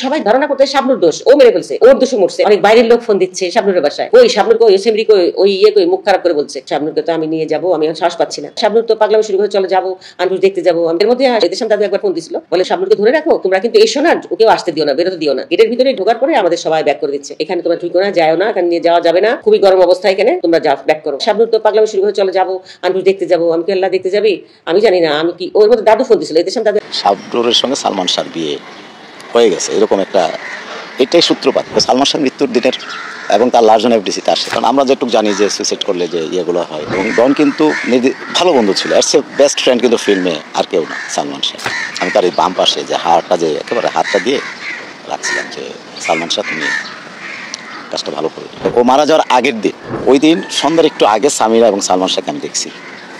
সবাই ধারণা করতে শাবনুর দোষ, ও মেরে ফেলছে, ওর দোষে মরছে। অনেক বাইরের লোক ফোন দিচ্ছে শাবনুরের বাসায়, ওই শাবনুর কই, এসএমডি কই, ওই কই, মুখ খারাপ করে বলছে শাবনুরকে তো আমি নিয়ে যাবো, আমি সাহস পাচ্ছি না। শাবনুর তো পাগলামি শুরু করে, চলে যাবো আন্টুস দেখতে যাবো। এর মধ্যে এদেশাম দাদু একবার ফোন দিছিল, বলে শাবনুরকে ধরে রাখো, তোমরা কিন্তু এসো না, ওকেও আসতে দিও না, বেরোতে দিও না। গেটের ভিতরে ঢোকার পরে আমাদের সবাই ব্যাক করে দিচ্ছে, এখানে তোমরা ঢুকো না, যাও না, এখানে নিয়ে যাওয়া যাবে না, খুবই গরম অবস্থা, এখানে তোমরা যাও, ব্যাক করো। শাবনুর তো পাগলামি শুরু করে, চলে যাবো আন্টুস দেখতে যাবো। আমি কি আল্লাহ দেখতে যাবি, আমি জানি না, আমি কি। ওর মধ্যে দাদু ফোন দিছিল, এদেশাম দাদু। শাবনুরের সঙ্গে সালমান শাহর বিয়ে হয়ে গেছে, এরকম একটা, এটাই সূত্রপাত সালমান শাহর মৃত্যুর দিনের এবং তার লাস্ট জন এফডিসিতে আসে। কারণ আমরা যেটুকু জানি যে সুইসাইড করলে যে ইয়েগুলো হয়, এবং ডন কিন্তু ভালো বন্ধু ছিল, এর সে বেস্ট ফ্রেন্ড কিন্তু ফিল্মে আর কেউ না সালমান শাহ। আমি তার এই বাম পাশে যে হাতটা, যে একেবারে হাতটা দিয়ে রাখছিলাম যে সালমান শাহ তুমি কাজটা ভালো করে। ও মারা যাওয়ার আগের দিন, ওই দিন সন্ধ্যার একটু আগে সামিরা এবং সালমান শাহকে আমি দেখছি।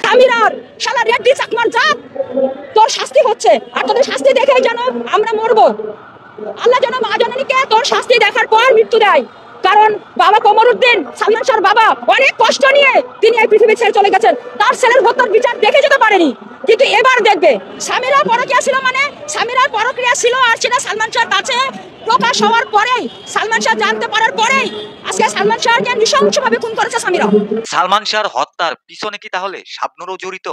সামিরার শালা রেড্ডি চাকমার জাত, তোর শাস্তি হচ্ছে, আর তোদের শাস্তি দেখেই যেন আমরা মরবো। আল্লাহ যেন মা জননীকে তোর শাস্তি দেখার পর মৃত্যু দেয়। কারণ বাবা কমরউদ্দিন, সালমান শাহর বাবা, অনেক কষ্ট নিয়ে তিনি এই পৃথিবী ছেড়ে চলে গেছেন, তার ছেলের হত্যার বিচার দেখে যেতে পারেনি, কিন্তু এবার দেখবে। সামিরা পরক্রিয়া ছিল, মানে সামিরার পরক্রিয়া ছিল, আর সেটা সালমান শাহর কাছে প্রকাশ হওয়ার পরেই, সালমান শাহ জানতে পারার পরেই আজকে সালমান শাহকে নৃশংসভাবে খুন করেছে সামিরা। সালমান শাহর হত্যার পিছনে কি তাহলে শাবনুরও জড়িত?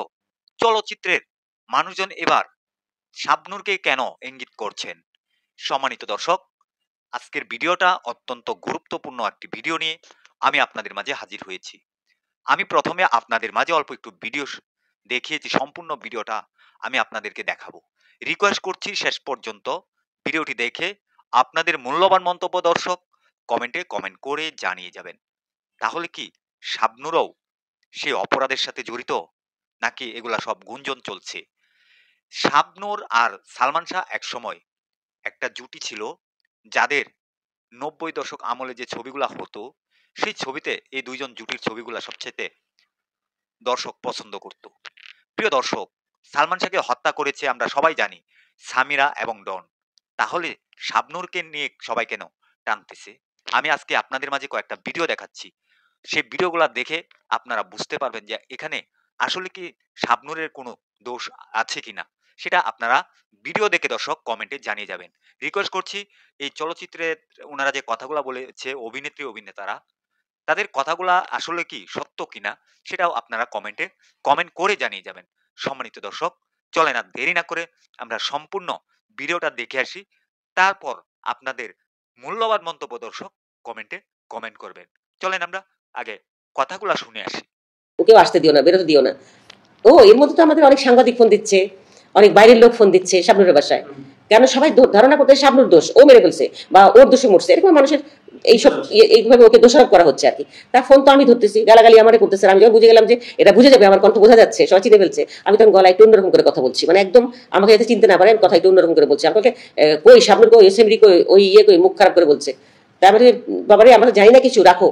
চলচ্চিত্রের মানুষজন এবার শাবনুরকে কেন ইঙ্গিত করছেন? সম্মানিত দর্শক, আজকের ভিডিওটা অত্যন্ত গুরুত্বপূর্ণ একটি ভিডিও নিয়ে আমি আপনাদের মাঝে হাজির হয়েছি। আমি প্রথমে আপনাদের মাঝে অল্প একটু ভিডিও দেখিয়েছি, সম্পূর্ণ ভিডিওটা আমি আপনাদেরকে দেখাবো। রিকোয়েস্ট করছি শেষ পর্যন্ত ভিডিওটি দেখে আপনাদের মূল্যবান মন্তব্য দর্শক কমেন্টে কমেন্ট করে জানিয়ে যাবেন। তাহলে কি শাবনুরও সে অপরাধের সাথে জড়িত, নাকি এগুলা সব গুঞ্জন চলছে? শাবনুর আর সালমান শাহ একসময় একটা জুটি ছিল, যাদের 90 দশক আমলে যে ছবিগুলা হতো, সেই ছবিতে এই দুইজন জুটির ছবিগুলা সবচেয়ে দর্শক পছন্দ করত। প্রিয় দর্শক, সালমান শাহকে হত্যা করেছে আমরা সবাই জানি সামিরা এবং ডন, তাহলে শাবনুরকে নিয়ে সবাই কেন টানতেছে? আমি আজকে আপনাদের মাঝে কয়েকটা ভিডিও দেখাচ্ছি, সেই ভিডিওগুলা দেখে আপনারা বুঝতে পারবেন যে এখানে আসলে কি শাবনুরের কোনো দোষ আছে কিনা, সেটা আপনারা ভিডিও দেখে দর্শক কমেন্টে জানিয়ে যাবেন। রিকোয়েস্ট করছি, এই চলচ্চিত্রের ওনারা যে কথাগুলা বলেছে অভিনেত্রী অভিনেতারা, তাদের কথাগুলা আসলে কি সত্য কিনা সেটাও আপনারা কমেন্টে কমেন্ট করে জানিয়ে যাবেন। সম্মানিত দর্শক, চলেন আর দেরি না করে আমরা সম্পূর্ণ ভিডিওটা দেখে আসি, তারপর আপনাদের মূল্যবান মন্তব্য দর্শক কমেন্টে কমেন্ট করবেন। চলেন আমরা আগে কথাগুলা শুনে আসি। ওকেও আসতে দিও না, বেরোতে দিও না। ও এর মধ্যে তো আমাদের অনেক সাংবাদিক ফোন দিচ্ছে, অনেক বাইরের লোক ফোন দিচ্ছে শাবনুরের বাসায়, কেন সবাই ধারণা করতে শাবনুর দোষ, ও মেরে ফেলছে বা ওর দোষে মরছে, এরকম মানুষের এইসব এইভাবে ওকে দোষারোপ করা হচ্ছে আর কি। তার ফোন তো আমি ধরতেছি, গালাগালি আমারে করতেছে। আমি যখন বুঝে গেলাম যে এটা বুঝে যাবে, আমার কণ্ঠ বোঝা যাচ্ছে, সবাই চিনে ফেলছে, আমি তখন গলায় একটু অন্যরকম করে কথা বলছি, মানে একদম আমাকে যাতে চিনতে না পারে, আমি কথা একটু অন্যরকম করে বলছি। আমাকে কই শাবনুর কই, এসএমডি কই, ওই কই, মুখ খারাপ করে বলছে। তারপরে বাবারে আমরা জানি না কিছু, রাখো,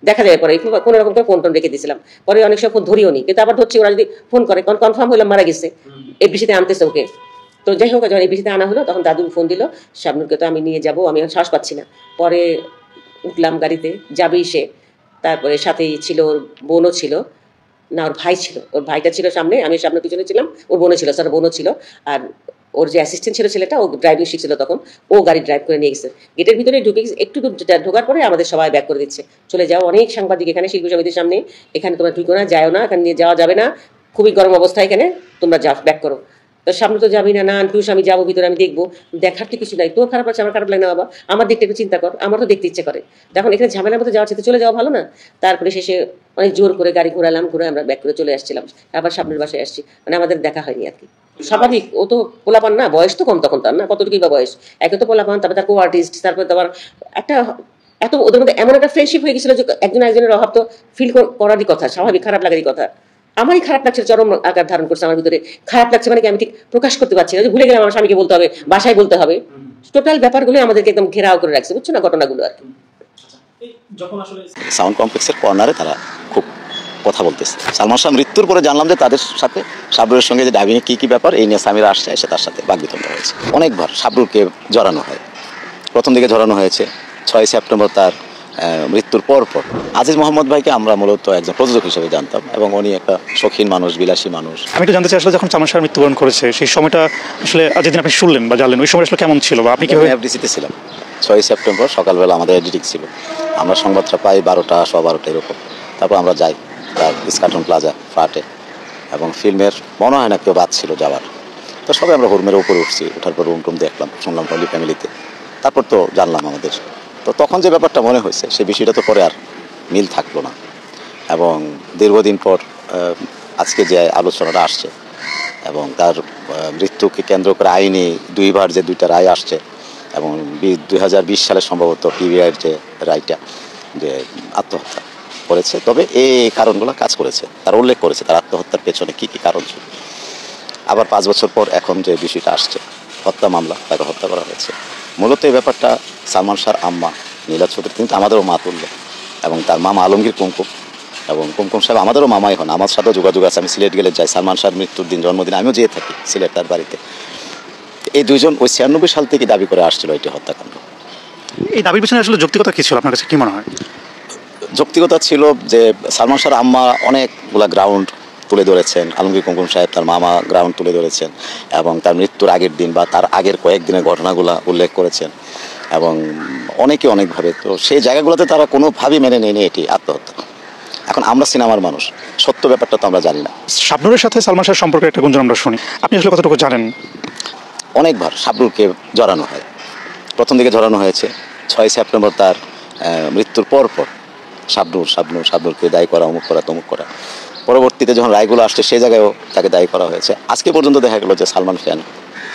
দেখা যায় পরে। কোনো রকম করে ফোন টোন রেখে দিয়েছিলাম, পরে অনেক সময় ফোন ধরিও নি, কিন্তু আবার ধরছি, ওরা যদি ফোন করে কনফার্ম হইলাম মারা গেছে, এফডিসিতে আনতেছে ওকে। তো যাই হোক, যখন এফডিসিতে আনা হলো তখন দাদু ফোন দিল, শাবনুরকে তো আমি নিয়ে যাবো, আমি সাহস পাচ্ছি না। পরে উঠলাম গাড়িতে, যাবেই সে। তারপরে সাথেই ছিল ওর বোনও ছিল, না ওর ভাই ছিল, ওর ভাইটা ছিল সামনে, আমি সামনে পিছনে ছিলাম, ওর বোনও ছিল, স্যার বোনও ছিল। আর ওর যে অ্যাসিস্ট্যান্ট ছিল ছেলেটা, ও ড্রাইভিং শিখছিল তখন, ও গাড়ি ড্রাইভ করে নিয়ে গেছে। গেটের ভিতরে ঢুকে একটু দূর ঢোকার পরে আমাদের সবাই ব্যাক করে দিচ্ছে, চলে যাও, অনেক সাংবাদিক এখানে শিল্পী সমিতির সামনে, এখানে তোমরা ঢুকো না, যাও না, এখানে নিয়ে যাওয়া যাবে না, খুবই গরম অবস্থা, এখানে তোমরা যাও, ব্যাক করো। তো সামনে তো যাবি না, না আন্টুস আমি যাবো ভিতরে, আমি দেখবো, দেখার তো কিছু নাই, তোর খারাপ লাগছে, আমার খারাপ লাগে না বাবা, আমার দিকটা একটু চিন্তা কর, আমার তো দেখতে ইচ্ছে করে, যখন এখানে ঝামেলার মধ্যে যাওয়ার চলে যাওয়া ভালো না। তারপরে শেষে অনেক জোর করে গাড়ি ঘোরালাম, ঘুরে আমরা ব্যাক করে চলে আসছিলাম, আবার সামনের বাসায় আসছি, মানে আমাদের দেখা হয়নি আর কি। স্বাভাবিক, ও তো পোলাপান না, বয়স তো কম তখন তার, না কতটুকুই বা বয়স, একে তো পোলাপান, তারপরে তার কো আর্টিস্ট, তারপরে তোমার একটা এত ওদের মধ্যে এমন একটা ফ্রেন্ডশিপ হয়ে গেছিল যে একজন একজনের অভাব তো ফিল করারই কথা, স্বাভাবিক, খারাপ লাগারই কথা। আমারই খারাপ লাগছে, চরম আকার ধারণ করছে আমার ভিতরে, খারাপ লাগছে মানে কি আমি ঠিক প্রকাশ করতে পারছি না, ভুলে গেলাম আমার স্বামীকে বলতে হবে, বাসায় বলতে হবে, টোটাল ব্যাপারগুলো আমাদেরকে একদম ঘেরাও করে রাখছে, বুঝছো না ঘটনাগুলো আর কি। সাউন্ড কমপ্লেক্সের কর্নারে তারা খুব কথা বলতেছে। সালমান শাহ মৃত্যুর পরে জানলাম যে তাদের সাথে শাবনুরের সঙ্গে যে ডাইভিং এ কি ব্যাপার, এই নিয়ে সামিরা আসছে, এসে তার সাথে বাগবিতণ্ডা হয়েছে। অনেকবার শাবনুরকে জড়ানো হয়, প্রথম দিকে জড়ানো হয়েছে, 6 সেপ্টেম্বর তার মৃত্যুর পর আজিজ মোহাম্মদ ভাইকে আমরা মূলত একজন প্রযোজক হিসেবে জানতাম, এবং উনি একটা শৌখিন মানুষ, বিলাসী মানুষ। আমি একটু জানতে চাই আসলে যখন সালমান শাহ মৃত্যুবরণ করেছে সেই সময়টা আসলে যেদিন আপনি শুনলেন বা জানলেন ওই সময় আসলে কেমন ছিল, বা আপনি কিভাবে? এফডিসিতে ছিলাম 6 সেপ্টেম্বর সকালবেলা, আমাদের এডিটিং ছিল। আমরা সংবাদটা পাই 12টা 12:15 এরকম। তারপর আমরা যাই তার ইস্কাটন প্লাজা ফ্ল্যাটে, এবং ফিল্মের মনে হয় না কেউ বাদ ছিল যাওয়ার। তো সবাই আমরা হুরমের উপরে উঠছি, ওঠার পর রুম টুম দেখলাম, শুনলাম হলি ফ্যামিলিতে। তারপর তো জানলাম আমাদের। তো তখন যে ব্যাপারটা মনে হয়েছে সেই বিষয়টা তো পরে আর মিল থাকলো না, এবং দীর্ঘদিন পর আজকে যে আলোচনাটা আসছে এবং তার মৃত্যুকে কেন্দ্র করে আইনি 2বার যে 2টা রায় আসছে, এবং 2020 সালে সম্ভবত পিবিআইয়ের যে রায়টা যে আত্মহত্যা করেছে, তবে এই কারণগুলো কাজ করেছে, তার উল্লেখ করেছে তার আত্মহত্যার পেছনে কী কী কারণ ছিল। আবার 5 বছর পর এখন যে বিষয়টা আসছে, হত্যা মামলা, তাকে হত্যা করা হয়েছে। মূলত এই ব্যাপারটা সালমান শাহর আম্মা নীলা চৌধুরী, কিন্তু আমাদেরও মা তুল্য, এবং তার মামা আলমগীর কুমকুম, এবং কুমকুম সাহেব আমাদেরও মামাই হন। আমার সাথেও যোগাযোগ আছে, আমি সিলেট গেলে যাই, সালমান শাহর মৃত্যুর দিন জন্মদিন আমিও যেয়ে থাকি সিলেট তার বাড়িতে। এই দুইজন ওই 96 সাল থেকে দাবি করে আসছিল এটি হত্যাকাণ্ড। এই দাবির পিছনে আসলে যৌক্তিকতা কী ছিল আপনার কাছে কি মনে হয়? যৌক্তিকতা ছিল যে সালমান শাহর আম্মা অনেকগুলা গ্রাউন্ড তুলে ধরেছেন, আলমগীর কুমকুম সাহেব তার মামা গ্রাউন্ড তুলে ধরেছেন, এবং তার মৃত্যুর আগের দিন বা তার আগের কয়েকদিনের ঘটনাগুলো উল্লেখ করেছেন, এবং অনেকে অনেকভাবে। তো সেই জায়গাগুলোতে তারা কোনোভাবেই মেনে নেয়নি এটি আত্মহত্যা। এখন আমরা সিনেমার মানুষ, সত্য ব্যাপারটা তো আমরা জানি না। শাবনূরের সাথে সালমান শাহের সম্পর্কে একটা গুঞ্জন আমরা শুনি, আপনি আসলে কতটুকু জানেন? অনেকবার শাবনূরকে জড়ানো হয়, প্রথম দিকে জড়ানো হয়েছে 6 সেপ্টেম্বর তার মৃত্যুর পর শাবনূরকে দায়ী করা, অমুক করা তমুক করা। পরবর্তীতে যখন রায়গুলো আসছে সেই জায়গায়ও তাকে দায়ী করা হয়েছে। আজকে পর্যন্ত দেখা গেল যে সালমান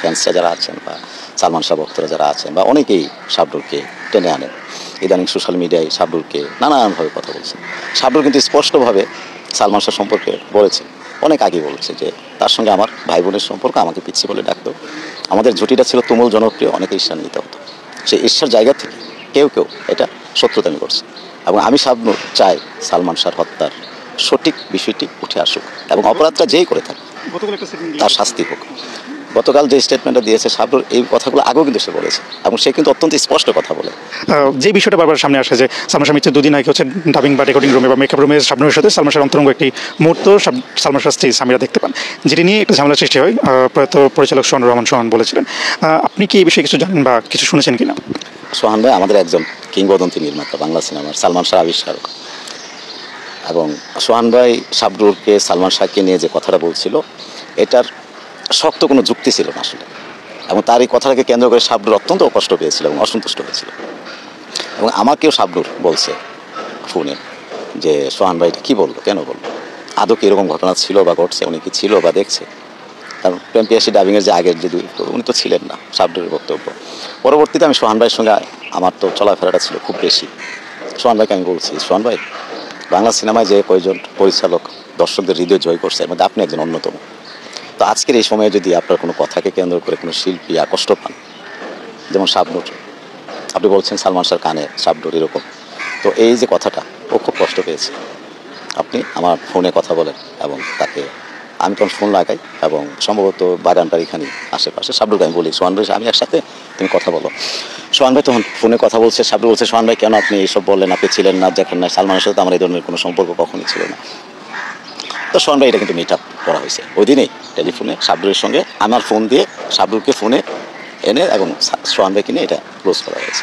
ফ্যান্সরা যারা আছেন বা সালমান শাহ ভক্তরা যারা আছেন বা অনেকেই শাবনূরকে টেনে আনেন। ইদানিং সোশ্যাল মিডিয়ায় শাবনূরকে নানানভাবে কথা বলছেন। শাবনূর কিন্তু স্পষ্টভাবে সালমান শাহ সম্পর্কে বলেছেন, অনেক আগে বলেছে যে তার সঙ্গে আমার ভাই বোনের সম্পর্ক, আমাকে পিচ্ছি বলে ডাকতো, আমাদের জুটিটা ছিল তুমুল জনপ্রিয়, অনেকে ঈর্ষার নিতে হতো। সেই ঈর্ষার জায়গা থেকে কেউ এটা শত্রুতামি করছে, এবং আমি শাবনূর চাই সালমান শাহর হত্যার সঠিক বিষয়টি উঠে আসুক, এবং অপরাধটা যেই করে থাকে তার শাস্তি হোক। গতকাল যে স্টেটমেন্টটা দিয়েছে শাবনূর, এই কথাগুলো আগেও কিন্তু সে বলেছে, এবং সে কিন্তু অত্যন্ত স্পষ্ট কথা বলে। যে বিষয়টা বারবার সামনে আসে যে সালমান শাহ মৃত্যুর 2 দিন আগে হচ্ছে ডাবিং বা রেকর্ডিং রুমে বা মেকআপ রুমে শাবনূরের সাথে সালমান শাহর অন্তরঙ্গ একটি মুহূর্ত সালমান শাহ স্ত্রী সামিরা দেখতে পান, যেটি নিয়ে একটা ঝামেলা সৃষ্টি হয়। প্রয়াত পরিচালক সোহান রহমান সোহান বলেছিলেন। আপনি কি এই বিষয়ে কিছু জানেন বা কিছু শুনেছেন কিনা? সোহান ভাই আমাদের একজন কিংবদন্তি নির্মাতা, বাংলা সিনেমার সালমান শাহ আবিষ্কারক, এবং সোহান ভাই শাবনূরকে সালমান শাহকে নিয়ে যে কথাটা বলছিল এটার শক্ত কোনো যুক্তি ছিল না আসলে, এবং তার এই কথাটাকে কেন্দ্র করে শাবনূর অত্যন্ত কষ্ট পেয়েছিল এবং অসন্তুষ্ট হয়েছিল। এবং আমাকেও শাবনূর বলছে ফোনে যে সোহান ভাই কী বললো, কেন বললো, আদৌ কি এরকম ঘটনা ছিল বা ঘটছে, উনি কি ছিল বা দেখছে। কারণ প্রেম পিয়াসী ডাবিংয়ের যে আগের যে উনি তো ছিলেন না, শাবনূরের বক্তব্য। পরবর্তীতে আমি সোহান ভাইয়ের সঙ্গে আমার তো চলাফেরাটা ছিল খুব বেশি। সোহান ভাইকে আমি বলছি, সোহান ভাই বাংলা সিনেমায় যে কয়জন পরিচালক দর্শকদের হৃদয় জয় করছে এর মধ্যে আপনি একজন অন্যতম। তো আজকের এই সময়ে যদি আপনার কোনো কথাকে কেন্দ্র করে কোনো শিল্পী কষ্ট পান, যেমন শাবনূর, আপনি বলছেন সালমান শাহর কানে শাবনূর এরকম, তো এই যে কথাটা ও খুব কষ্ট পেয়েছে, আপনি আমার ফোনে কথা বলেন, এবং তাকে আমি তখন ফোন লাগাই, এবং সম্ভবত বাগানটার এখানে আশেপাশে শাবনূরকে আমি বলি সোহান ভাই আমি একসাথে তুমি কথা বলো। সোহান ভাই তখন ফোনে কথা বলছে, শাবনূর বলছে সোহান ভাই কেন আপনি এইসব বললেন, আপনি ছিলেন না, দেখেন না, সালমানের সাথে আমার এই ধরনের কোনো সম্পর্ক কখনই ছিল না। তো সোহান ভাই এটা কিন্তু মিট আপ করা হয়েছে ওই দিনেই টেলিফোনে শাবনূরের সঙ্গে, আমার ফোন দিয়ে শাবনূরকে ফোনে এনে এবং সোহান ভাইকে নিয়ে এটা ক্লোজ করা হয়েছে।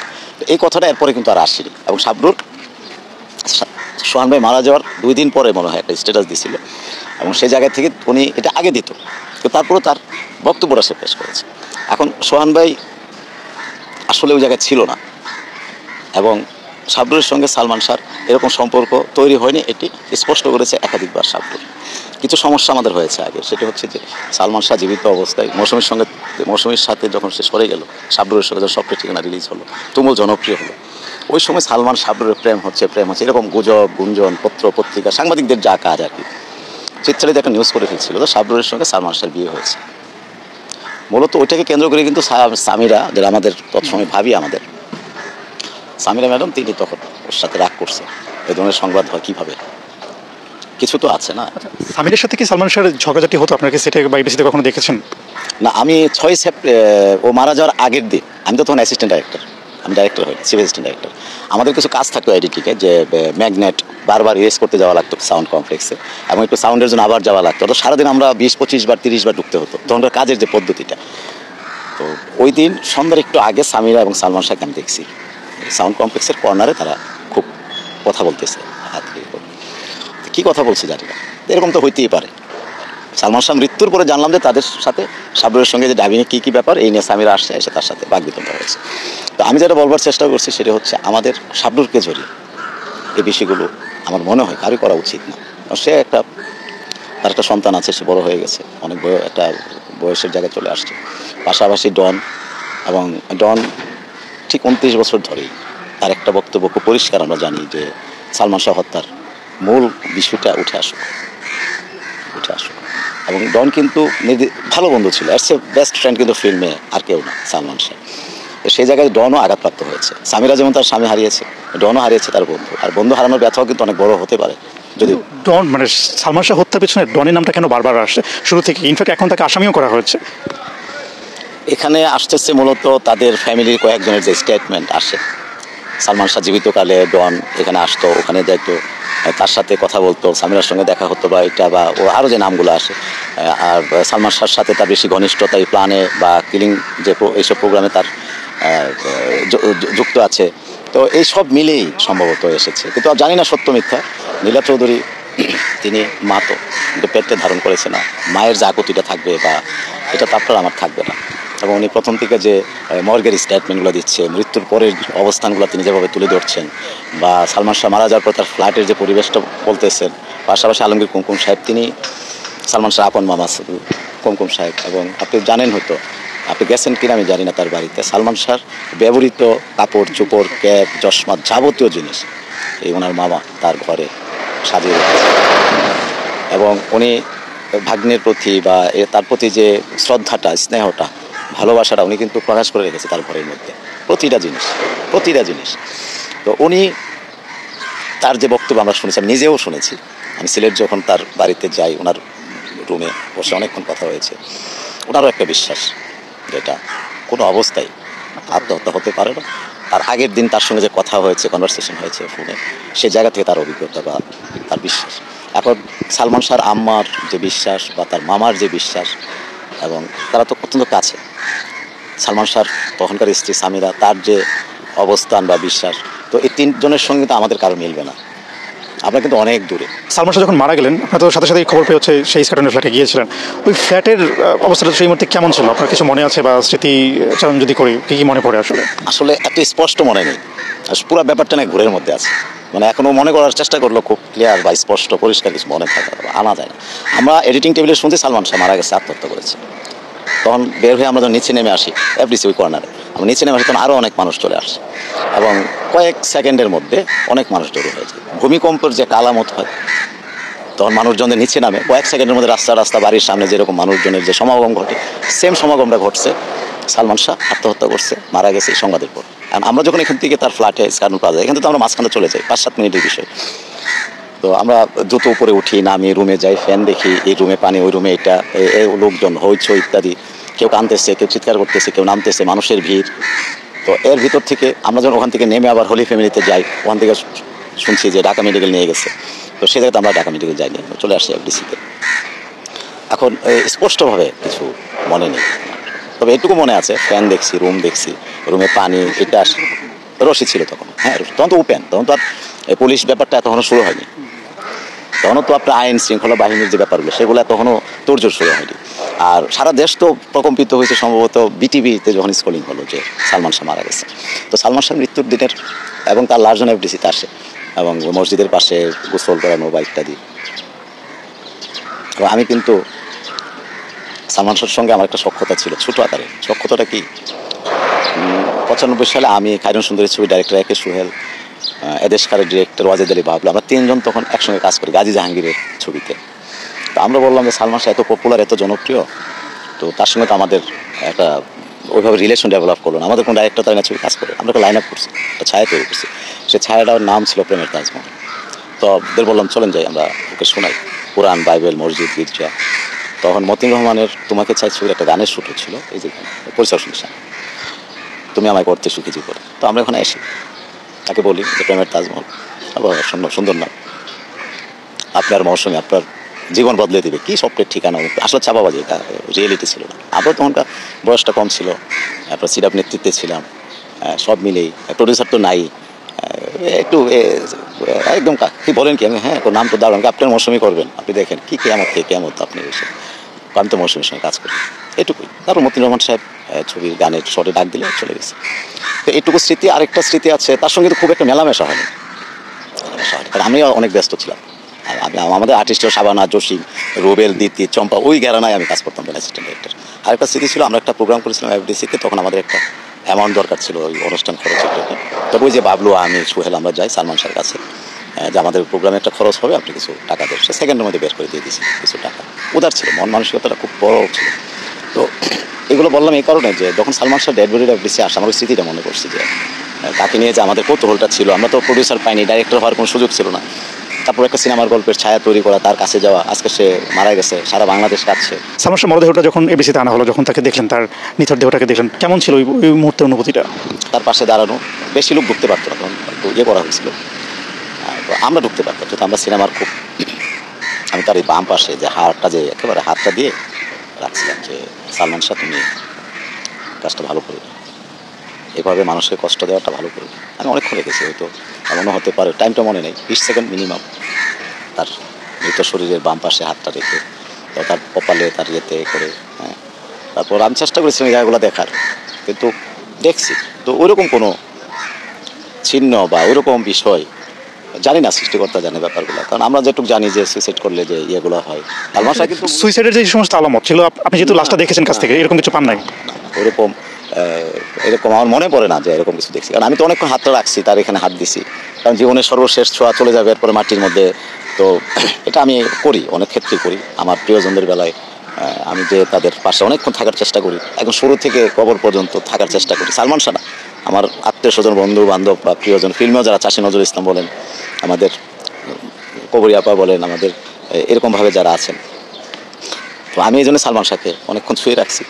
এই কথাটা এরপরে কিন্তু আর আসেনি, এবং শাবনূর সোহান ভাই মারা যাওয়ার 2 দিন পরে মনে হয় একটা স্ট্যাটাস দিছিল, এবং সেই জায়গা থেকে উনি এটা আগে দিত, তো তারপরেও তার বক্তব্যটা সে পেশ করেছে। এখন সোহান ভাই আসলে ওই জায়গায় ছিল না, এবং শাবনূরের সঙ্গে সালমান শাহর এরকম সম্পর্ক তৈরি হয়নি, এটি স্পষ্ট করেছে একাধিকবার শাবনূর। কিছু সমস্যা আমাদের হয়েছে আগে, সেটা হচ্ছে যে সালমান শাহ জীবিত অবস্থায় মৌসুমীর সাথে যখন সে সরে গেল, শাবনূরের সঙ্গে যখন স্বপ্নের ঠিকানা রিলিজ হলো, তুমুল জনপ্রিয় হলো, ওই সময় সালমান শাবনূরের প্রেম হচ্ছে এরকম গুঞ্জন পত্র পত্রিকা সাংবাদিকদের যা কাজ আর কি চিত্রালিতে একটা নিউজ করে ফেলছিল তো শাবনূরের সঙ্গে সালমান শাহর বিয়ে হয়েছে। মূলত ওইটাকে কেন্দ্র করে কিন্তু সামিরা, যারা আমাদের তৎসময় ভাবি আমাদের সামিরা ম্যাডাম, তিনি তখন ওর সাথে রাগ করছে। এই ধরনের সংবাদ হয় কীভাবে, কিছু তো আছে না। সামিরের সাথে কি সালমান শাহের ঝগড়াঝাটি হতো, আপনাকে সেটা বা এবিসিতে কখনো দেখেছেন? না, আমি 6 সেপ্টেম্বর ও মারা যাওয়ার আগের দিন, আমি তো তখন অ্যাসিস্ট্যান্ট ডাইরেক্টর, আমি ডাইরেক্টর হই, চিফ অ্যাসিস্ট্যান্ট ডাইরেক্টর। আমাদের কিছু কাজ থাকতো এডিটিংয়ে, যে ম্যাগনেট বারবার ইরেজ করতে যাওয়া লাগতো সাউন্ড কমপ্লেক্সে, এবং একটু সাউন্ডের জন্য আবার যাওয়া লাগতো। তো সারাদিন আমরা 20-25 বার 30 বার ঢুকতে হতো, তখনকার কাজের যে পদ্ধতিটা। তো ওই দিন সন্ধ্যার একটু আগে সামিরা এবং সালমান শাহকে আমি দেখছি সাউন্ড কমপ্লেক্সের কর্নারে, তারা খুব কথা বলতেছে, হাত কি কথা বলছে জানি না, এরকম তো হইতেই পারে। সালমান শাহ মৃত্যুর পরে জানলাম যে তাদের সাথে শাবনুরের সঙ্গে যে ডাবিংয়ে কী কী ব্যাপার, এই নিয়ে সামিরা আসছে, এসে তার সাথে বাগবিতণ্ডা হয়েছে। তো আমি যেটা বলবার চেষ্টা করছি সেটা হচ্ছে, আমাদের শাবনুরকে জড়িয়ে এই বিষয়গুলো আমার মনে হয় কারই করা উচিত না। সে তার একটা সন্তান আছে, সে বড় হয়ে গেছে, অনেক একটা বয়সের জায়গায় চলে আসছে। পাশাপাশি ডন, এবং ডন ঠিক 29 বছর ধরেই তার একটা বক্তব্য খুব পরিষ্কার, আমরা জানি যে সালমান শাহ হত্যার মূল বিষয়টা উঠে আসুক। এবং ডন কিন্তু ভালো বন্ধু ছিল, এর চেয়ে বেস্ট ফ্রেন্ড কিন্তু ফিল্মে আর কেউ না, সালমান শাহ। সেই জায়গায় ডনও আঘাতপ্রাপ্ত হয়েছে। সামিরা যেমন তার স্বামী হারিয়েছে, ডনও হারিয়েছে তার বন্ধু, আর বন্ধু হারানোর ব্যথাও কিন্তু অনেক বড় হতে পারে। যদি ডন মানে সালমান শাহ হত্যার পেছনে ডনের নামটা কেন বারবার আসছে শুরু থেকে? ইনফ্যাক্ট এখন তাকে আসামিও করা হয়েছে। এখানে আসতেছে মূলত তাদের ফ্যামিলির কয়েকজনের যে স্টেটমেন্ট আসে। সালমান শাহ জীবিতকালে ডন এখানে আসতো, ওখানে যাইতো, তার সাথে কথা বলতো, সামিরার সঙ্গে দেখা হতো, বা এটা বা ও আরও যে নামগুলো আসে। আর সালমান শাহর সাথে তার বেশি ঘনিষ্ঠতা এই প্ল্যানে বা কিলিং যে এইসব প্রোগ্রামে তার যুক্ত আছে। তো এই সব মিলেই সম্ভবত এসেছে, কিন্তু আর জানি না সত্য মিথ্যা। নীলা চৌধুরী তিনি মা, তো কিন্তু পেটে ধারণ করেছে না, মায়ের যে আকুতিটা থাকবে বা এটা তারপর আমার থাকবে না। এবং উনি প্রথম থেকে যে মর্গের স্টেটমেন্টগুলো দিচ্ছে, মৃত্যুর পরের অবস্থানগুলো তিনি যেভাবে তুলে ধরছেন, বা সালমান শাহ মারা যাওয়ার পর তার ফ্ল্যাটের যে পরিবেশটা বলতেছেন, পাশাপাশি আলমগীর কুমকুম সাহেব, তিনি সালমান শাহ আপন মামা কুমকুম সাহেব। এবং আপনি জানেন, হয়তো আপনি গেছেন কিনা আমি জানি না, তার বাড়িতে সালমান শাহর ব্যবহৃত কাপড় চোপড়, ক্যাপ, চশমা, যাবতীয় জিনিস এই ওনার মামা তার ঘরে সাজিয়ে রেখেছে। এবং উনি ভাগ্নের প্রতি বা তার প্রতি যে শ্রদ্ধাটা, স্নেহটা, ভালোবাসাটা উনি কিন্তু প্রকাশ করে রেখেছে তার ঘরের মধ্যে, প্রতিটা জিনিস। তো উনি তার যে বক্তব্য আমরা শুনেছি, আমি নিজেও শুনেছি, আমি সিলেট যখন তার বাড়িতে যাই, ওনার রুমে বসে অনেকক্ষণ কথা হয়েছে। ওনারও একটা বিশ্বাস যেটা কোনো অবস্থায় আত্মহত্যা হতে পারে না। তার আগের দিন তার সঙ্গে যে কথা হয়েছে, কনভারসেশন হয়েছে ফোনে, সে জায়গা থেকে তার অভিজ্ঞতা বা তার বিশ্বাস। এখন সালমান শাহর আম্মার যে বিশ্বাস বা তার মামার যে বিশ্বাস, এবং তারা তো অত্যন্ত কাছে। সালমান শাহর তখনকার স্ত্রী সামিরা, তার যে অবস্থান বা বিশ্বাস, তো এই তিনজনের সঙ্গে তো আমাদের কারো মিলবে না, আমরা কিন্তু অনেক দূরে। সালমান শাহ যখন মারা গেলেন, আপনার তো সাথে সাথেই খবর পেয়ে হচ্ছে সেই স্কাটনের ফ্ল্যাটে গিয়েছিলেন। ওই ফ্ল্যাটের অবস্থাটা সেই মুহূর্তে কেমন ছিল? আপনার কিছু মনে আছে বা স্মৃতিচারণ যদি করি, কী মনে পড়ে? আসলে এত স্পষ্ট মনে নেই, পুরো ব্যাপারটা না ঘুরের মধ্যে আছে। মানে এখনও মনে করার চেষ্টা করলো, খুব ক্লিয়ার বা স্পষ্ট পরিষ্কার কিছু মনে থাকে আনা যায় না। আমরা এডিটিং টেবিলে শুনছি সালমান শাহ মারা গেছে, আত্মহত্যা করেছে। তখন বের হয়ে আমরা যখন নিচে নেমে আসি, এফডিসি ওই কর্নারে আমরা নিচে নেমে আসি, তখন আরও অনেক মানুষ চলে আসছে, এবং কয়েক সেকেন্ডের মধ্যে অনেক মানুষ জড়ো হয়েছে। ভূমিকম্পের যে কালামত হয়, তখন মানুষজনদের নিচে নামে কয়েক সেকেন্ডের মধ্যে রাস্তা বাড়ির সামনে যেরকম মানুষজনের যে সমাগম ঘটে, সেম সমাগমটা ঘটছে। সালমান শাহ আত্মহত্যা করছে, মারা গেছে এই সংবাদের পর। আমরা যখন এখান থেকে তার ফ্ল্যাটে স্কার্ন প্লাজা, এখান থেকে আমরা মাঝখানে চলে যাই, 5-7 মিনিটের বিষয়। তো আমরা দ্রুত উপরে উঠি, নামি রুমে যাই, ফ্যান দেখি, এই রুমে পানি, ওই রুমে এটা, এই লোকজন হইচই ইত্যাদি, কেউ কাঁদতেছে, কেউ চিৎকার করতেছে, কেউ নামতেছে, মানুষের ভিড়। তো এর ভিতর থেকে আমরা যখন ওখান থেকে নেমে আবার হোলি ফ্যামিলিতে যাই, ওখান থেকে শুনছি যে ঢাকা মেডিকেল নিয়ে গেছে। তো সে জায়গাতে আমরা ঢাকা মেডিকেল যাইনি, চলে আসি এফডিসিতে। এখন স্পষ্টভাবে কিছু মনে নেই, তবে এটুকু মনে আছে, ফ্যান দেখছি, রুম দেখছি, রুমে পানি, এটা রশি ছিল তখন। হ্যাঁ, তখন তো ওপেন, তখন তো আর পুলিশ ব্যাপারটা তখনও শুরু হয়নি। তখনও তো আপনার আইন শৃঙ্খলা বাহিনীর যে ব্যাপারগুলো, সেগুলো তখনও তোড়জোড় শুরু হয়নি। আর সারা দেশ তো প্রকম্পিত হয়েছে সম্ভবত বিটিভিতে যখন স্কলিং হলো যে সালমান শাহ মারা গেছে। তো সালমান শাহ মৃত্যুর দিনের, এবং তার লাশজন এফডিসিতে আসে, এবং মসজিদের পাশে গোসল করানো বা ইত্যাদি। আমি কিন্তু সালমান শাহর সঙ্গে আমার একটা সখ্যতা ছিল, ছোটো আকারে। সখ্যতাটা কি, 95 সালে আমি খায়রুন সুন্দরী ছবি ডাইরেক্টর একে সুহেল, এদেশকারের ডিরেক্টর ওয়াজেদ আলী বাবলু, আমরা 3 জন তখন একসঙ্গে কাজ করি গাজী জাহাঙ্গীরের ছবিতে। তো আমরা বললাম যে সালমান শাহ এত পপুলার, এত জনপ্রিয়, তো তার সঙ্গে তো আমাদের একটা ওইভাবে রিলেশন ডেভেলপ করলো না। আমাদের কোনো ডাইরেক্টর তাই না ছবি কাজ করে, আমরা একটা লাইন আপ করছি, একটা ছায়া তৈরি করছি। সে ছায়াটার নাম ছিল প্রেমের তাজমহল। তো ওদের বললাম চলেন যাই, আমরা ওকে শোনাই কোরআন, বাইবেল, মসজিদ, গির্জা। তখন মতিন রহমানের তোমাকে চাই ছবির একটা গানের শ্যুট হচ্ছিল, এই যে পরিচালক শুনছেন। তুমি আমায় করতে সুখী জীবন। তো আমরা ওখানে আসি, তাকে বলি যে প্রেমের তাজমহল সুন্দর নাম, আপনার মৌসুমী আপনার জীবন বদলে দেবে, কি স্বপ্নের ঠিকানা। আসলে চাপাবাজি, এটা রিয়েলিটি ছিল না। আমরা তখনকার বয়সটা কম ছিল, তারপর সিরাপ নেতৃত্বে ছিলাম, সব মিলেই প্রডিউসার তো নাই, একটু একদম কি বলেন কি, আমি হ্যাঁ নাম তো দাঁড়ান, আপনার মৌসুমী করবেন, আপনি দেখেন কি কেমন থেকে কেমন আপনি এসে আমি তো মৌসুমীর সঙ্গে কাজ করি, এটুকুই। তারপর মতিন রহমান সাহেব ছবির গানের শটে ডাক দিলে চলে গেছে। তো এইটুকু স্মৃতি। আরেকটা স্মৃতি আছে, তার সঙ্গে তো খুব একটা মেলামেশা হয়নি, কারণ আমিও অনেক ব্যস্ত ছিলাম। আমাদের আর্টিস্টরা শাবানা, জসিম, রুবেল, দিতি, চম্পা, ওই গ্যারানায় আমি কাজ করতাম অ্যাসিস্ট্যান্ট ডাইরেক্টর। আরেকটা স্মৃতি ছিল, আমরা একটা প্রোগ্রাম করেছিলাম এফডিসিতে, তখন আমাদের একটা অ্যামাউন্ট দরকার ছিল ওই অনুষ্ঠান খরচের জন্য। তবে ওই যে বাবলু, আমি, সোহেল আমরা যাই সালমান শাহের কাছে যে আমাদের প্রোগ্রামে একটা খরচ হবে, আপনি কিছু টাকা দেন। সে সেকেন্ডের মধ্যে বের করে দিয়ে দিয়েছি কিছু টাকা। উদার ছিল, মন মানসিকতাটা খুব বড় ছিল। তো এগুলো বললাম এই কারণে যে যখন সালমান শাহ ডেড বডির এফডিসি আসে, আমার স্মৃতিটা মনে করছি যে তাকে নিয়ে যে আমাদের কৌতূহলটা ছিল। আমরা তো প্রডিউসার পাইনি, ডাইরেক্টর হওয়ার কোনো সুযোগ ছিল না। তারপর একটা সিনেমার গল্পের ছায়া তৈরি করা, তার কাছে যাওয়া, আজকে সে মারা গেছে, সারা বাংলাদেশ কাঁদছে। সালমান শাহ মরদেহটা যখন এবিসিতে আনা হলো, যখন তাকে দেখলেন, তার নিথর দেহটাকে দেখলেন, কেমন ছিল ওই মুহূর্তের অনুভূতিটা? তার পাশে দাঁড়ানো, বেশি লোক ঢুকতে পারতো না, তখন একটু করা হয়েছিল, তো আমরা ঢুকতে পারতাম। যেহেতু আমরা সিনেমার খুব, আমি তার এই বাম পাশে যে হাতটা, যে একেবারে হাতটা দিয়ে রাখছিলাম যে সালমান শাহ তুমি কাজটা ভালো করবে, এভাবে মানুষকে কষ্ট দেওয়াটা ভালো করবে। আমি অনেকক্ষণ রেখেছি, হয়তো এমনও হতে পারে, টাইমটা মনে নেই, 20 সেকেন্ড মিনিমাম তার মৃত শরীরের বাম পাশে হাতটা রেখে, তার কপালে তার ইয়েতে করে। হ্যাঁ, তারপর আমি চেষ্টা করেছিলাম জায়গাগুলো দেখার, কিন্তু দেখছি তো ওইরকম কোনো চিহ্ন বা ওইরকম বিষয় জানি না, সৃষ্টিকর্তা জানে ব্যাপারগুলো। কারণ আমরা যেটুকু জানি যে সুইসাইড করলে যে ইয়েগুলো হয়, সালমান শাহ কিন্তু সুইসাইডের যে সমস্ত আলামত ছিল, আপনি যেহেতু লাস্টটা দেখেছেন কাছ থেকে, এরকম কিছু পান নাই? ওরকম এরকম আমার মনে পড়ে না যে এরকম কিছু দেখছি। কারণ আমি তো অনেকক্ষণ হাতটা রাখছি, তার এখানে হাত দিছি, কারণ জীবনের সর্বশেষ ছোঁয়া চলে যাবে এরপরে মাটির মধ্যে। তো এটা আমি করি, অনেক ক্ষেত্রেই করি। আমার প্রিয়জনদের বেলায় আমি যে তাদের পাশে অনেকক্ষণ থাকার চেষ্টা করি, এখন শুরু থেকে কবর পর্যন্ত থাকার চেষ্টা করি। সালমান শাহ না, আমার আত্মীয় স্বজন, বন্ধু বান্ধব বা প্রিয়জন, ফিল্মেও যারা, চাষী নজরুল ইসলাম বলেন, আমাদের কবরী আপা বলেন, আমাদের এরকমভাবে যারা আছেন। তো আমি এই জন্য সালমান শাহকে অনেকক্ষণ ছুঁয়ে রাখছি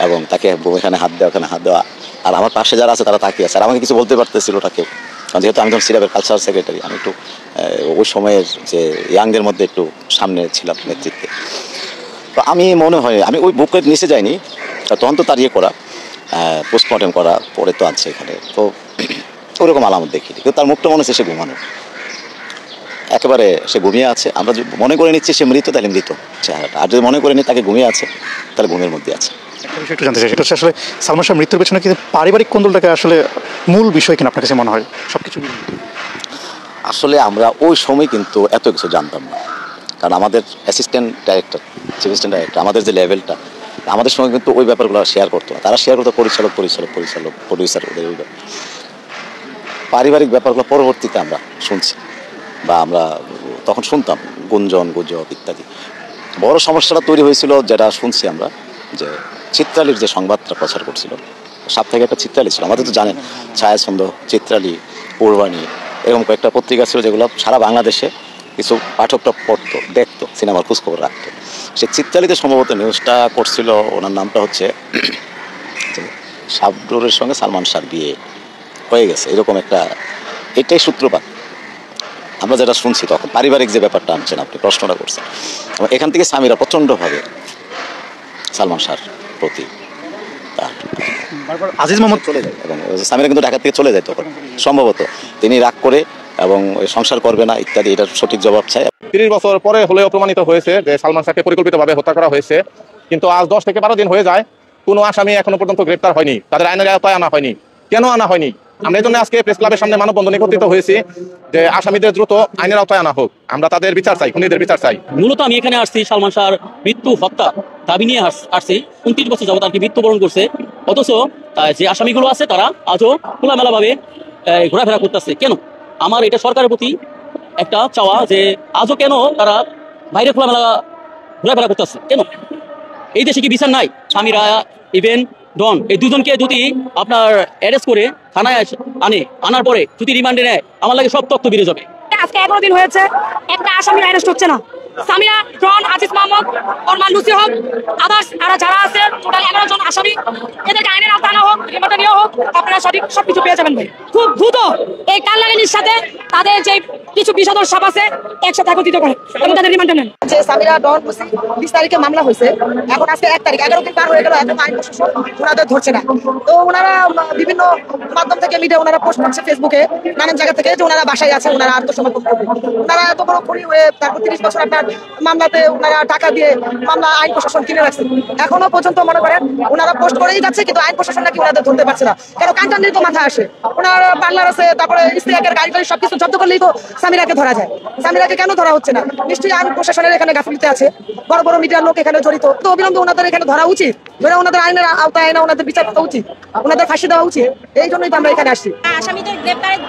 এবং তাকে এখানে হাত দেওয়া, ওখানে হাত দেওয়া। আর আমার পাশে যারা আছে তারা তাকিয়ে আছে, আর আমাকে কিছু বলতে পারতেছিল ওটা কেউ, কারণ যেহেতু আমি যখন সিরাপের কালচারাল সেক্রেটারি, আমি একটু ওই সময়ের যে ইয়াংদের মধ্যে একটু সামনে ছিলাম নেতৃত্বে। তো আমি মনে হয় আমি ওই বুকের নিচে যাইনি, তখন তো তার ইয়ে করা, পোস্টমর্টেম করা, পরে তো আছে এখানে, তো ওরকম আলামত দেখিনি। কিন্তু তার মুখটা মনে হচ্ছে সে ঘুমানো, একেবারে সে ঘুমিয়ে আছে। আমরা মনে করে নিচ্ছি সে মৃত, তাহলে মৃত চেহারাটা, আর যদি মনে করে নিই তাকে ঘুমিয়ে আছে, তাহলে ঘুমের মধ্যে আছে। একটা বিষয় একটু জানতে চাই, সেটা হচ্ছে আসলে সালমান শাহ মৃত্যুর পেছনে কিন্তু পারিবারিক কোন্দলটাকে আসলে মূল বিষয় কিনা আপনার কাছে মনে হয়? সব কিছু আসলে আমরা ওই সময় কিন্তু এত কিছু জানতাম না, কারণ আমাদের assistant director, chief assistant director, আমাদের যে লেভেলটা, আমাদের সঙ্গে কিন্তু ওই ব্যাপারগুলো শেয়ার করতো না। তারা শেয়ার করতো পরিচালক, প্রডিউসার, ওদের ওই ব্যাপার। পারিবারিক ব্যাপারগুলো পরবর্তীতে আমরা শুনছি বা আমরা তখন শুনতাম, গুঞ্জন, গুজব ইত্যাদি। বড় সমস্যাটা তৈরি হয়েছিল যেটা শুনছি আমরা, যে চিত্রালীর যে সংবাদটা প্রচার করছিল, সাপ্তাহিক একটা চিত্রালী ছিল, আমাদের তো জানেন, ছায়াছন্দ, চিত্রালী, পূর্বাণী, এরকম কয়েকটা পত্রিকা ছিল যেগুলো সারা বাংলাদেশে কিছু পাঠকটা পড়তো, দেখতো, সিনেমার খোঁজখবর রাখতো। সে চিত্রালীতে সম্ভবত নিউজটা করছিল, ওনার নামটা হচ্ছে শাবনুরের সঙ্গে সালমান শাহর বিয়ে হয়ে গেছে, এরকম একটা, এটাই সূত্রপাত আমরা যেটা শুনছি। তখন পারিবারিক যে ব্যাপারটা আনছেন, আপনি প্রশ্নটা করছেন, এখান থেকে স্বামীরা প্রচণ্ডভাবে সালমান শাহর প্রতি তার আজিজ মোহাম্মদ চলে যায়, এবং স্বামীরা কিন্তু ঢাকা থেকে চলে যায় তখন সম্ভবত, তিনি রাগ করে এবং সংসার করবে না ইত্যাদি, এটার সঠিক জবাব চাই। 30 বছর পরে হলেও প্রমাণিত হয়েছে যে সালমান শাহকে পরিকল্পিতভাবে হত্যা করা হয়েছে, কিন্তু আজ 10 থেকে 12 দিন হয়ে যায়, কোনো আসামি এখনো পর্যন্ত গ্রেপ্তার হয়নি, তাদের আইনের আওতায় আনা হয়নি। কেন আনা হয়নি? আমরা এই জন্য আজকে প্রেস ক্লাবের সামনে মানববন্ধন একত্রিত হয়েছি যে আসামিদের দ্রুত আইনের আওতায় আনা হোক, আমরা তাদের বিচার চাই, খুনিদের বিচার চাই। মূলত আমি এখানে আসছি সালমান শাহর মৃত্যু হত্যা দাবি নিয়ে আসছি। 29 বছর যাবত আর কি মৃত্যুবরণ করছে, অথচ যে আসামিগুলো আছে তারা আজও খোলামেলাভাবে ঘোরাফেরা করতেছে। কেন? আমার এটা সরকারের প্রতি একটা চাওয়া যে আজও কেন তারা বাইরে খোলামেলা ঘোরাফেরা করতেছে, কেন? এই দেশে কি বিচার নাই? স্বামীরা, ইভেন ডন, এই দুজনকে যদি আপনার অ্যারেস্ট করে থানায় আনার পরে যদি রিমান্ডে নেয়, আমার লাগে সব তথ্য বেরিয়ে যাবে। আজকে 11 দিন হয়েছে, একটা আসামি অ্যারেস্ট হচ্ছে না। সামিরা, ডন, আজিজ মাহমুদ, ওরমান লুসি হোক, আদার্স আর যারা আছে টোটাল 11 জন আসামি, এদেরকে আইনের আওতায় আনা হোক, রিমান্ডে নেওয়া হোক, আপনারা সঠিক সবকিছু পেয়ে যাবেন ভাই। খুব দ্রুত এই কাল্লারির সাথে তাদের যে কিছু বিষাদর সাপ আছে একসাথে একত্রিত করে এবং তাদের রিমান্ডে নেন। যে সামিরা, ডন, লুসি 20 তারিখে মামলা হয়েছে, এখন আজকে 1 তারিখ, 11 দিন পার হয়ে গেল, এখন আইন প্রশাসন ওনাদের ধরছে না। তো ওনারা বিভিন্ন মাধ্যম থেকে মিডিয়া ওনারা পোস্ট করছে ফেসবুকে, নানান জায়গা থেকে যে ওনারা বাসায় আছে, ওনারা আত্মসমর্পণ করবে। ওনারা এত বড় খুনি হয়ে তারপর 30 বছর আপনার মামলাতে ওনারা টাকা দিয়ে মামলা আইন প্রশাসন কিনে রাখছে, এখনো পর্যন্ত মনে করেন ওনারা পোস্ট করেই যাচ্ছে, কিন্তু আইন প্রশাসন নাকি ওনাদের ধরতে পারছে না। কেন? কান্টানির তো মাথা আসে, ওনার পার্লার আছে, তারপরে ইস্তেয়াকের গাড়ি টাড়ি সবকিছু জব্দ করলেই তো সামিরাকে ধরা যায়। সামিরাকে কেন ধরা হচ্ছে না? নিশ্চয়ই আইন প্রশাসনের এখানে গাফিলতি আছে, বড় বড় মিডিয়ার লোক এখানে জড়িত। তো অবিলম্বে ওনাদের এখানে ধরা উচিত, ধরে ওনাদের আইনের আওতায় এনে ওনাদের বিচার করা উচিত, ওনাদের ফাঁসি দেওয়া উচিত। এই জন্যই তো আমরা এখানে আসছি। আসামিদের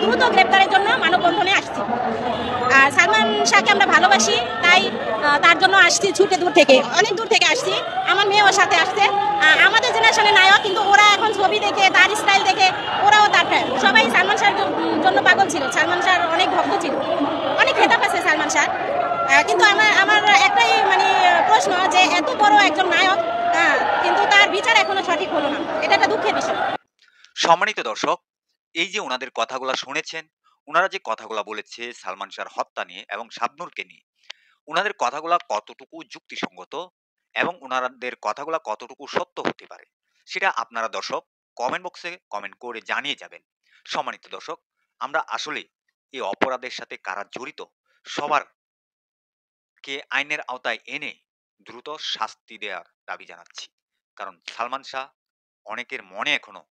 দ্রুত গ্রেপ্তারের জন্য মানববন্ধনে আসছি। আর সালমান শাহকে আমরা ভালোবাসি, তাই তার জন্য আসছি, ছুটে দূর থেকে, অনেক দূর থেকে আসছি। আমার মেয়েও সাথে আসছে। আমাদের জেনারেশনের নায়ক, কিন্তু ওরা এখন ছবি দেখে, তার স্টাইল দেখে ওরাও তার ফ্যান। সবাই সালমান শাহর জন্য পাগল ছিল, সালমান শাহর অনেক ভক্ত ছিল, অনেক খেতাব আছে সালমান শাহ। কিন্তু আমার একটাই প্রশ্ন, যে এত বড় একজন নায়ক, কিন্তু তার বিচার এখনো সঠিক হলো না, এটা একটা দুঃখের বিষয়। সম্মানিত দর্শক, এই যে ওনাদের কথাগুলো শুনেছেন, ওনারা যে কথাগুলো বলেছে সালমান শাহর হত্যা নিয়ে এবং শাবনূরকে নিয়ে, ওনাদের কথাগুলো কতটুকু যুক্তিসঙ্গত এবং ওনাদের কথাগুলো কতটুকু সত্য হতে পারে, সেটা আপনারা দর্শক কমেন্ট বক্সে কমেন্ট করে জানিয়ে যাবেন। সম্মানিত দর্শক, আমরা আসলে এই অপরাধের সাথে কারা জড়িত সবার কে আইনের আওতায় এনে দ্রুত শাস্তি দেওয়ার দাবি জানাচ্ছি। কারণ সালমান শাহ অনেকের মনে এখনো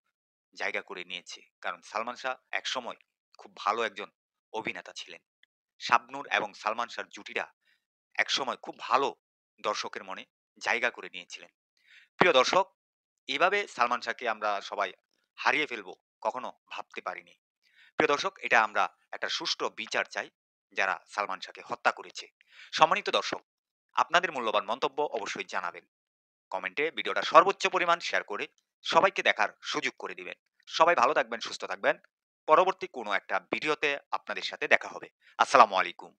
জায়গা করে নিয়েছে, কারণ সালমান শাহ একসময় খুব ভালো একজন অভিনেতা ছিলেন। শাবনূর এবং সালমান শাহর জুটিরা একসময় খুব ভালো দর্শকের মনে জায়গা করে নিয়েছিলেন। প্রিয় দর্শক, এভাবে সালমান শাহকে আমরা সবাই হারিয়ে ফেলবো কখনো ভাবতে পারিনি। প্রিয় দর্শক, এটা আমরা একটা সুষ্ঠু বিচার চাই যারা সালমান শাহকে হত্যা করেছে। সম্মানিত দর্শক, আপনাদের মূল্যবান মন্তব্য অবশ্যই জানাবেন কমেন্টে, ভিডিওটা সর্বোচ্চ পরিমাণ শেয়ার করে সবাইকে দেখার সুযোগ করে দিবেন। সবাই ভালো থাকবেন, সুস্থ থাকবেন। পরবর্তী কোনো একটা ভিডিওতে আপনাদের সাথে দেখা হবে। আসসালামু আলাইকুম।